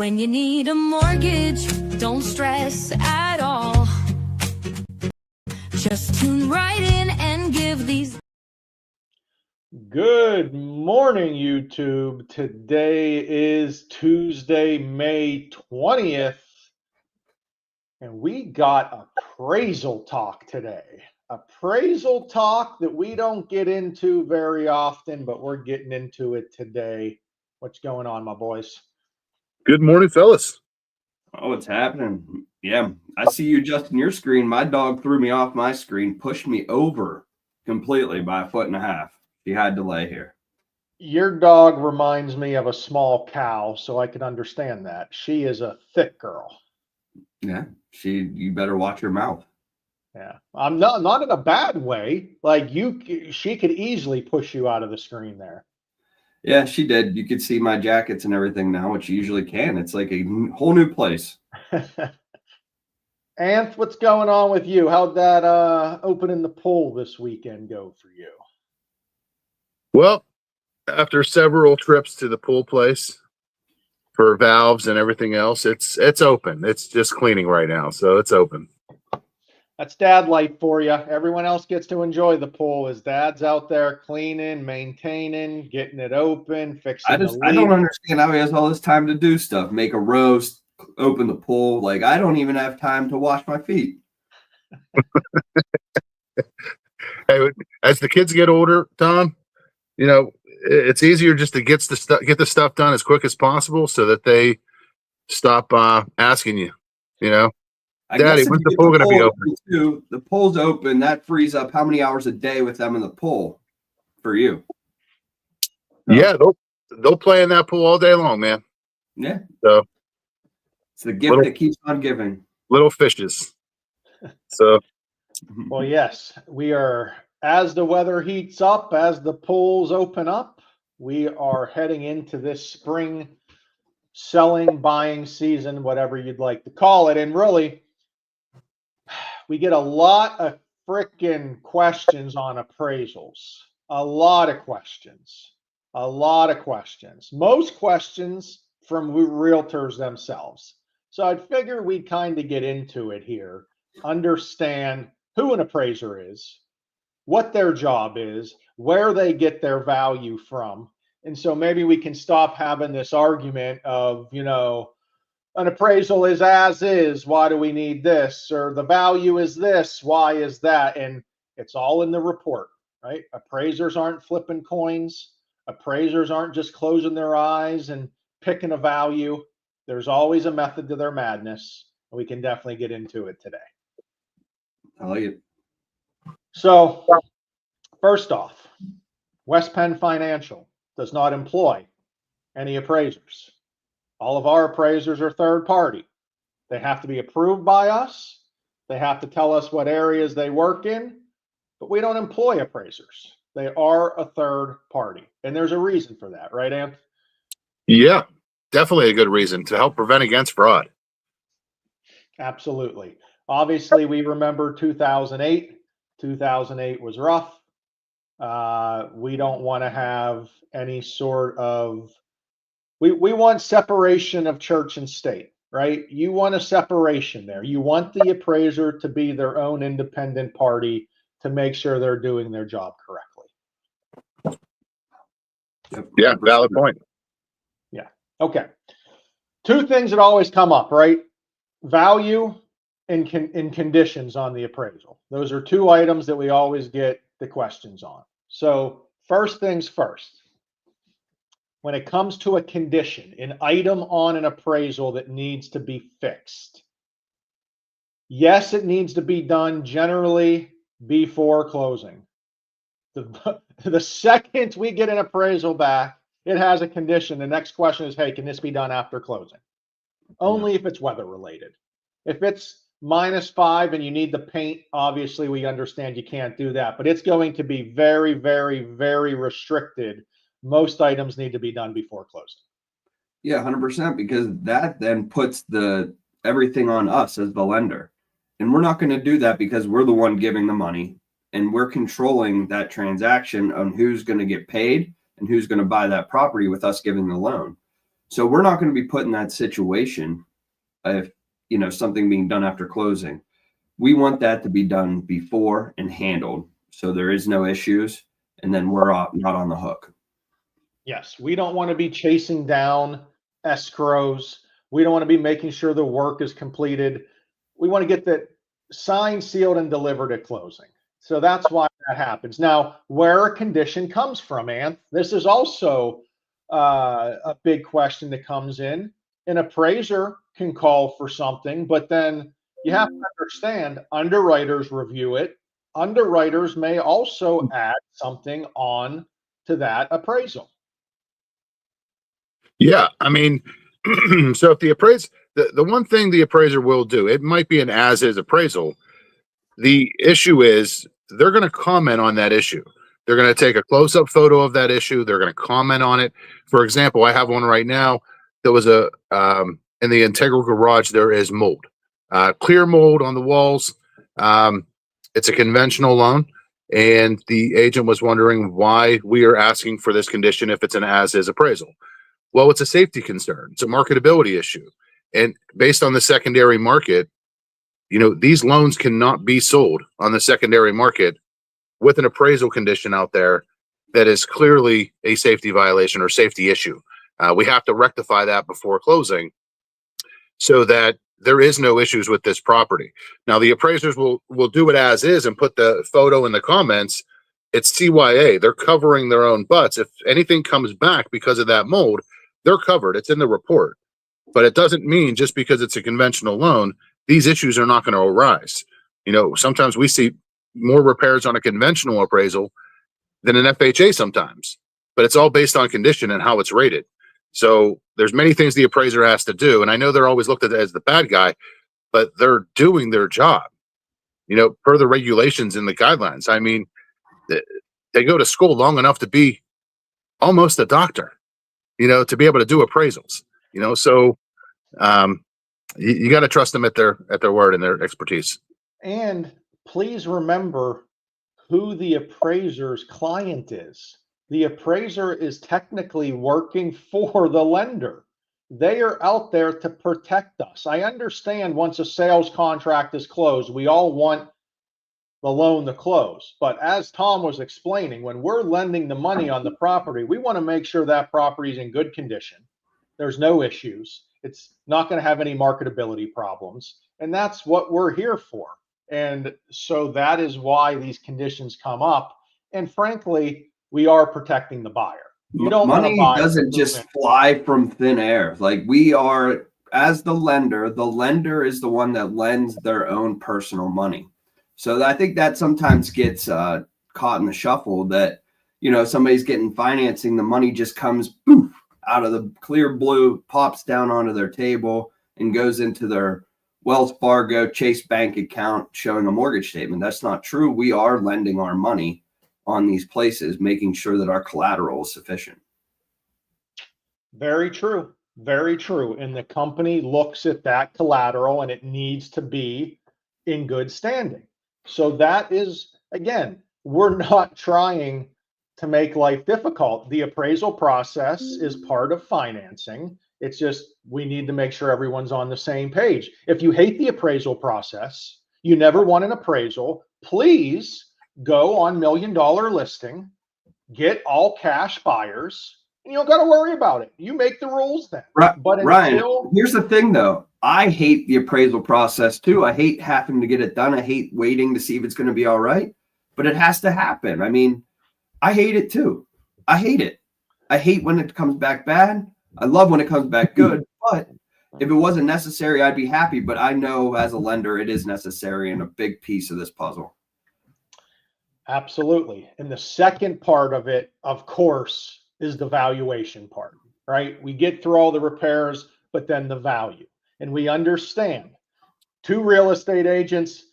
When you need a mortgage, don't stress at all. Just tune right in and give these. Good morning, YouTube. Today is Tuesday, May 20th, and we got appraisal talk today. Appraisal talk that we don't get into very often, but we're getting into it today. What's going on, my boys? Good morning, fellas. Oh, it's happening. Yeah, I see you adjusting your screen. My dog threw me off my screen, pushed me over completely by 1.5 feet. She had to lay here. Your dog reminds me of a small cow, so I can understand that. She is a thick girl. Yeah, you better watch your mouth. Yeah, I'm not in a bad way. Like she could easily push you out of the screen there. Yeah, she did. You could see my jackets and everything now, which you usually can. It's like a whole new place. Anth, what's going on with you? How'd that opening the pool this weekend go for you? Well, after several trips to the pool place for valves and everything else, it's open. It's just cleaning right now, so it's open. That's dad life for you. Everyone else gets to enjoy the pool as dad's out there cleaning, maintaining, getting it open, fixing the leak. I don't understand how he has all this time to do stuff. Make a roast, open the pool. Like, I don't even have time to wash my feet. Hey, as the kids get older, Tom, it's easier just to get the stuff done as quick as possible so that they stop asking you, Daddy, when's the pool going to be open? Too, the pool's open. That frees up how many hours a day with them in the pool for you? Yeah, they'll play in that pool all day long, man. Yeah. So it's the gift that keeps on giving. Little fishes. So. Well, yes, we are. As the weather heats up, as the pools open up, we are heading into this spring selling, buying season, whatever you'd like to call it. And really, we get a lot of freaking questions on appraisals. A lot of questions. Most questions from realtors themselves. So I'd figure we'd kind of get into it here, understand who an appraiser is, what their job is, where they get their value from. And so maybe we can stop having this argument of, an appraisal is as is, why do we need this? Or the value is this, why is that? And it's all in the report, right? Appraisers aren't flipping coins. Appraisers aren't just closing their eyes and picking a value. There's always a method to their madness. We can definitely get into it today. I like it. So, first off, West Penn Financial does not employ any appraisers. All of our appraisers are third party. They have to be approved by us. They have to tell us what areas they work in, but we don't employ appraisers. They are a third party. And there's a reason for that, right, Anth? Yeah, definitely a good reason to help prevent against fraud. Absolutely. Obviously, we remember 2008. 2008 was rough. We don't want to have any sort of, we want separation of church and state, right? You want a separation there. You want the appraiser to be their own independent party to make sure they're doing their job correctly. Yeah, valid point. Yeah. Okay. Two things that always come up, right? Value and conditions on the appraisal. Those are two items that we always get the questions on. So first things first. When it comes to a condition, an item on an appraisal that needs to be fixed. Yes, it needs to be done generally before closing. The second we get an appraisal back, it has a condition. The next question is, hey, can this be done after closing? Only if it's weather related. If it's -5 and you need the paint, obviously we understand you can't do that, but it's going to be very, very, very restricted. Most items need to be done before closing. Yeah, 100%, because that then puts everything on us as the lender. And we're not going to do that because we're the one giving the money and we're controlling that transaction on who's going to get paid and who's going to buy that property with us giving the loan. So we're not going to be put in that situation if, something being done after closing. We want that to be done before and handled, so there is no issues, and then we're not on the hook. Yes, we don't want to be chasing down escrows. We don't want to be making sure the work is completed. We want to get that signed, sealed, and delivered at closing. So that's why that happens. Now, where a condition comes from, Anth, this is also a big question that comes in. An appraiser can call for something, but then you have to understand underwriters review it. Underwriters may also add something on to that appraisal. Yeah, I mean, so if the one thing the appraiser will do, it might be an as-is appraisal. The issue is they're going to comment on that issue. They're going to take a close-up photo of that issue. They're going to comment on it. For example, I have one right now. There was in the integral garage, there is mold, clear mold on the walls. It's a conventional loan. And the agent was wondering why we are asking for this condition if it's an as-is appraisal. Well, it's a safety concern. It's a marketability issue. And based on the secondary market, these loans cannot be sold on the secondary market with an appraisal condition out there that is clearly a safety violation or safety issue. We have to rectify that before closing so that there is no issues with this property. Now, the appraisers will do it as is and put the photo in the comments. It's CYA. They're covering their own butts. If anything comes back because of that mold, they're covered. It's in the report. But it doesn't mean just because it's a conventional loan, these issues are not going to arise. Sometimes we see more repairs on a conventional appraisal than an FHA sometimes, but it's all based on condition and how it's rated. So there's many things the appraiser has to do. And I know they're always looked at as the bad guy, but they're doing their job, per the regulations and the guidelines. I mean, they go to school long enough to be almost a doctor, to be able to do appraisals, so you got to trust them at their word and their expertise. And please remember who the appraiser's client is. The appraiser is technically working for the lender. They are out there to protect us. I understand once a sales contract is closed, we all want the loan to close. But as Tom was explaining, when we're lending the money on the property, we want to make sure that property is in good condition. There's no issues. It's not going to have any marketability problems. And that's what we're here for. And so that is why these conditions come up. And frankly, we are protecting the buyer. You don't want to Money buy doesn't just fly from thin air. Like we are, as the lender is the one that lends their own personal money. So I think that sometimes gets caught in the shuffle that, somebody's getting financing, the money just comes poof, out of the clear blue, pops down onto their table and goes into their Wells Fargo Chase Bank account showing a mortgage statement. That's not true. We are lending our money on these places, making sure that our collateral is sufficient. Very true. Very true. And the company looks at that collateral and it needs to be in good standing. So that is, again, we're not trying to make life difficult. The appraisal process is part of financing. It's just we need to make sure everyone's on the same page. If you hate the appraisal process, you never want an appraisal, please go on $1 Million Listing, get all cash buyers, and you don't got to worry about it. You make the rules then. But Ryan, here's the thing though. I hate the appraisal process too. I hate having to get it done. I hate waiting to see if it's going to be all right, but it has to happen. I mean, I hate it too. I hate it. I hate when it comes back bad. I love when it comes back good, but if it wasn't necessary, I'd be happy. But I know as a lender, it is necessary and a big piece of this puzzle. Absolutely. And the second part of it, of course, is the valuation part, right? We get through all the repairs, but then the value. And we understand two real estate agents,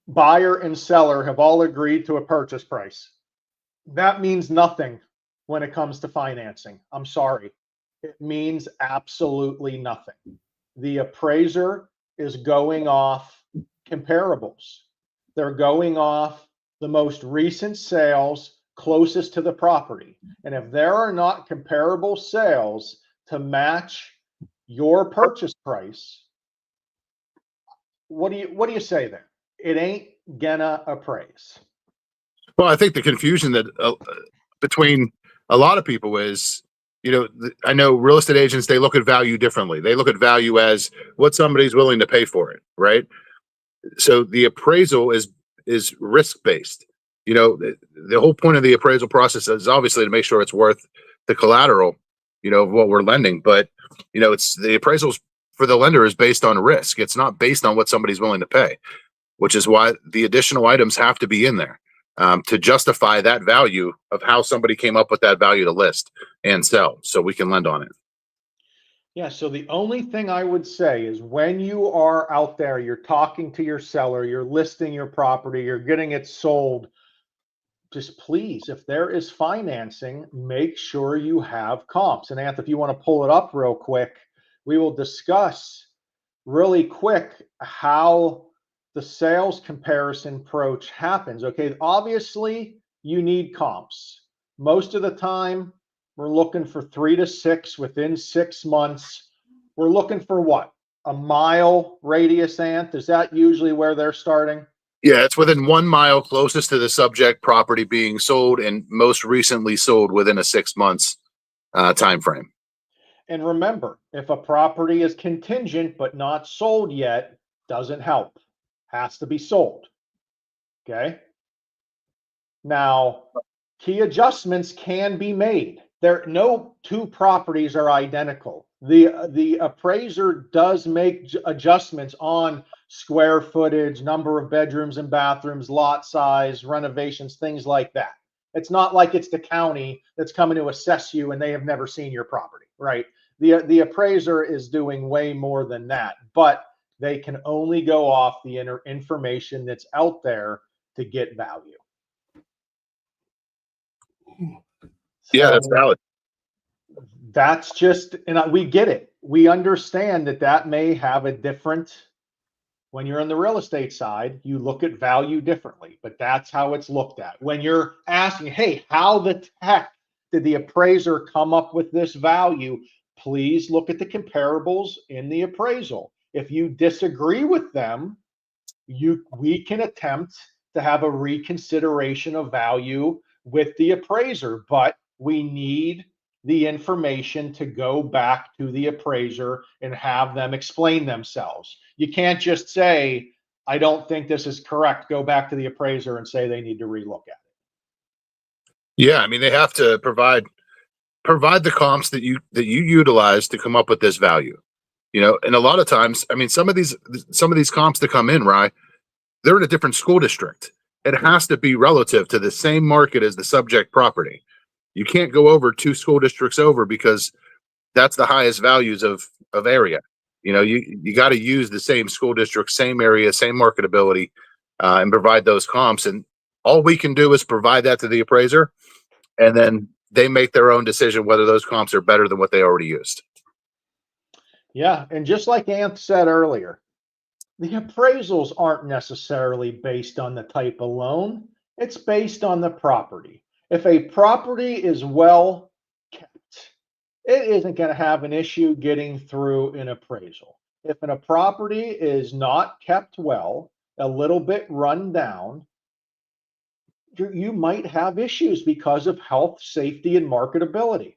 buyer and seller, have all agreed to a purchase price. That means nothing when it comes to financing. I'm sorry. It means absolutely nothing. The appraiser is going off comparables. They're going off the most recent sales closest to the property. And if there are not comparable sales to match your purchase price, what do you say there? It ain't gonna appraise. Well, I think the confusion that between a lot of people is, I know real estate agents, they look at value differently. They look at value as what somebody's willing to pay for it, right? So the appraisal is risk based. The whole point of the appraisal process is obviously to make sure it's worth the collateral, of what we're lending. But it's the appraisals for the lender is based on risk. It's not based on what somebody's willing to pay, which is why the additional items have to be in there to justify that value of how somebody came up with that value to list and sell, so we can lend on it. Yeah, so the only thing I would say is when you are out there, you're talking to your seller, you're listing your property, you're getting it sold, just please, if there is financing, make sure you have comps. And Anth, if you want to pull it up real quick, we will discuss really quick how the sales comparison approach happens. Okay, obviously you need comps. Most of the time, we're looking for 3 to 6 within 6 months. We're looking for what? A mile radius, Anth? Is that usually where they're starting? Yeah, it's within 1 mile closest to the subject property being sold and most recently sold within a 6 months time frame. And remember, if a property is contingent but not sold yet, doesn't help. Has to be sold. Okay. Now, key adjustments can be made. No two properties are identical. The appraiser does make adjustments on square footage, number of bedrooms and bathrooms, lot size, renovations, things like that. It's not like it's the county that's coming to assess you and they have never seen your property, right? The appraiser is doing way more than that, but they can only go off the information that's out there to get value. Yeah, that's valid. That's just, and we get it. We understand that may have a different, when you're on the real estate side, you look at value differently, but that's how it's looked at. When you're asking, hey, how the heck did the appraiser come up with this value? Please look at the comparables in the appraisal. If you disagree with them, we can attempt to have a reconsideration of value with the appraiser, but we need the information to go back to the appraiser and have them explain themselves. You can't just say, I don't think this is correct. Go back to the appraiser and say they need to relook at it. Yeah, I mean, they have to provide the comps that you utilize to come up with this value. And a lot of times, I mean, some of these comps that come in, right, they're in a different school district. It has to be relative to the same market as the subject property. You can't go over 2 school districts over because that's the highest values of area. You got to use the same school district, same area, same marketability, and provide those comps. And all we can do is provide that to the appraiser, and then they make their own decision whether those comps are better than what they already used. Yeah. And just like Anth said earlier, the appraisals aren't necessarily based on the type of loan. It's based on the property. If a property is well kept, it isn't going to have an issue getting through an appraisal. If a property is not kept well, a little bit run down, you might have issues because of health, safety, and marketability.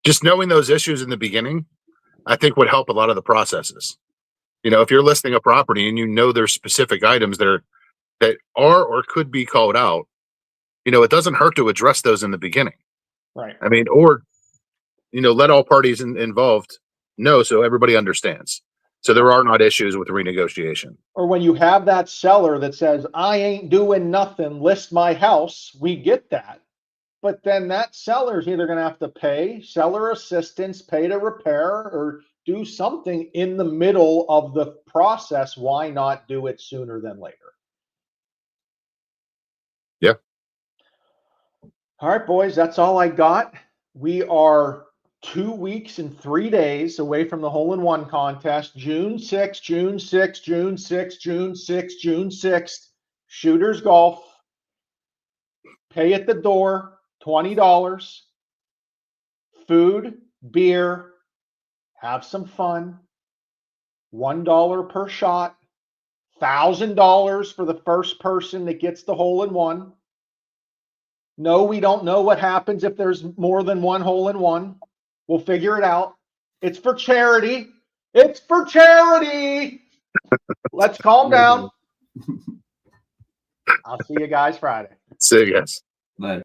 Just knowing those issues in the beginning, I think, would help a lot of the processes. If you're listing a property and there's specific items that are or could be called out, it doesn't hurt to address those in the beginning. Right. I mean, or let all parties involved know so everybody understands. So there are not issues with renegotiation. Or when you have that seller that says, I ain't doing nothing, list my house, we get that. But then that seller's either going to have to pay seller assistance, pay to repair, or do something in the middle of the process. Why not do it sooner than later? Yeah. All right, boys, that's all I got. We are 2 weeks and 3 days away from the hole-in-one contest. June 6th, June 6th, June 6th, June 6th, June 6th. Shooters Golf. Pay at the door, $20. food, beer, have some fun. $1 per shot. $1,000 for the first person that gets the hole in one. No, we don't know what happens if there's more than one hole in one. We'll figure it out. It's for charity. It's for charity. Let's calm down. I'll see you guys Friday. See you guys. But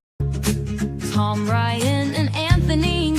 Tom, Ryan, and Anthony.